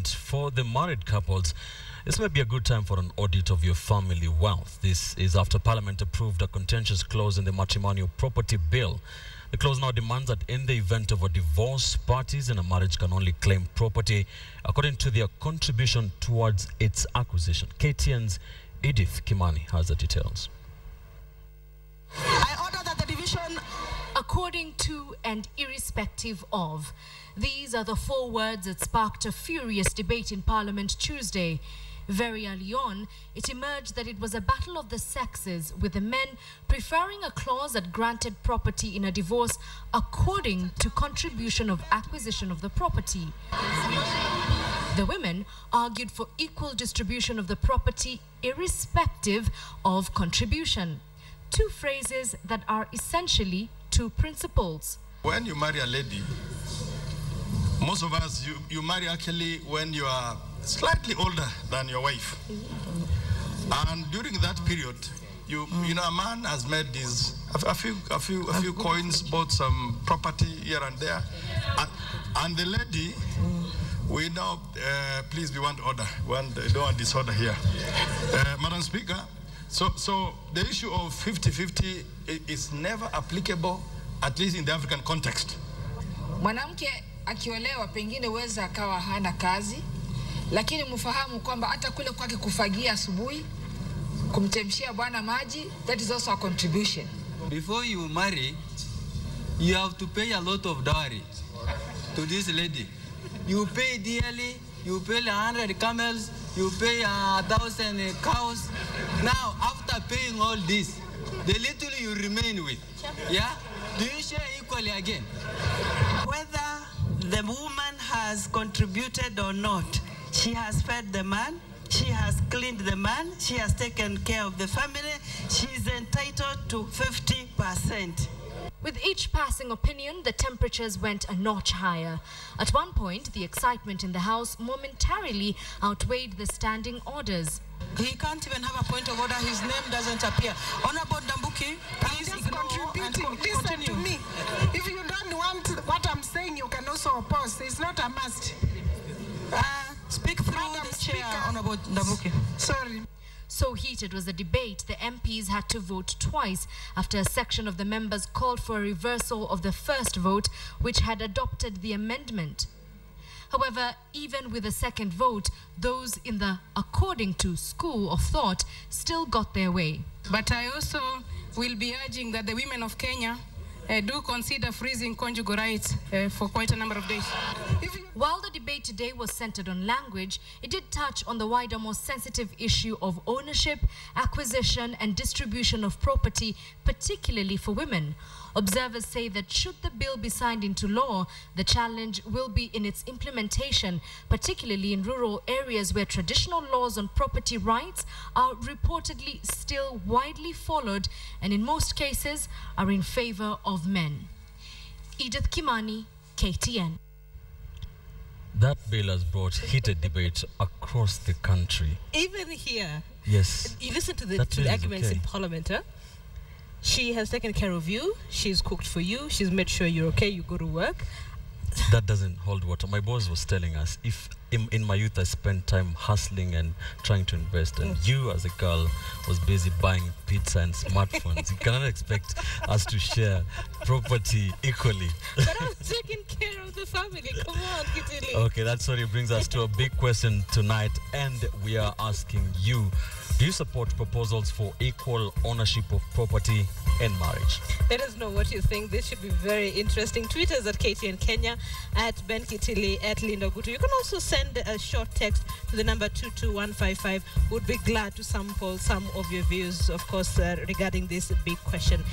And for the married couples, this may be a good time for an audit of your family wealth. This is after Parliament approved a contentious clause in the matrimonial property bill. The clause now demands that in the event of a divorce, parties in a marriage can only claim property according to their contribution towards its acquisition. KTN's Edith Kimani has the details. I order that the division, according to and irrespective of. These are the 4 words that sparked a furious debate in Parliament Tuesday. Very early on, it emerged that it was a battle of the sexes, with the men preferring a clause that granted property in a divorce according to contribution of acquisition of the property. The women argued for equal distribution of the property irrespective of contribution. 2 phrases that are essentially 2 principles. When you marry a lady, most of us, you marry actually when you are slightly older than your wife. And during that period, you know, a man has made a few coins, bought some property here and there. And the lady, we now, please, we want order. We don't want disorder here. Madam Speaker, so the issue of 50-50 is never applicable, at least in the African context. mwanamke akiolewa pengine weza akawa hana kazi, lakini mfahamu kwamba hata kule kwake kufagia asubuhi, kumtemshia bwana maji, that is also a contribution. Before you marry, you have to pay a lot of dowry to this lady. You pay dearly, you pay 100 camels, you pay 1,000 cows. Now, after paying all this, the little you remain with, yeah, do you share equally again? Whether the woman has contributed or not, she has fed the man, she has cleaned the man, she has taken care of the family, she is entitled to 50%. With each passing opinion, the temperatures went a notch higher. At one point, the excitement in the House momentarily outweighed the standing orders. He can't even have a point of order. His name doesn't appear. Honorable Ndambuki, please Just contributing. Listen to me. If you don't want what I'm saying, you can also oppose. It's not a must. Speak through Madam the chair, Speaker. Honorable Ndambuki. Sorry. So heated was the debate, the MPs had to vote twice after a section of the members called for a reversal of the first vote, which had adopted the amendment. However, even with a second vote, those in the according to school of thought still got their way. But I also will be urging that the women of Kenya do consider freezing conjugal rights for quite a number of days. While the debate today was centered on language, it did touch on the wider, more sensitive issue of ownership, acquisition, and distribution of property, particularly for women. Observers say that should the bill be signed into law, the challenge will be in its implementation, particularly in rural areas where traditional laws on property rights are reportedly still widely followed and in most cases are in favor of men. Edith Kimani, KTN. That bill has brought heated debate across the country. Even here. Yes. You listen to the arguments in Parliament, huh? She has taken care of you, she's cooked for you, she's made sure you're okay, you go to work. That doesn't hold water. My boss was telling us, if in my youth I spent time hustling and trying to invest, and you as a girl was busy buying pizza and smartphones, you cannot expect us to share property equally. But I'm taking care of the family. Come on, Kitili. Okay, that story brings us to a big question tonight, and we are asking you, do you support proposals for equal ownership of property in marriage? Let us know what you think. This should be very interesting. Tweet us at KTN Kenya, at Ben Kitili, at Linda Gutu. You can also send a short text to the number 22155. Would be glad to sample some of your views, of course, regarding this big question.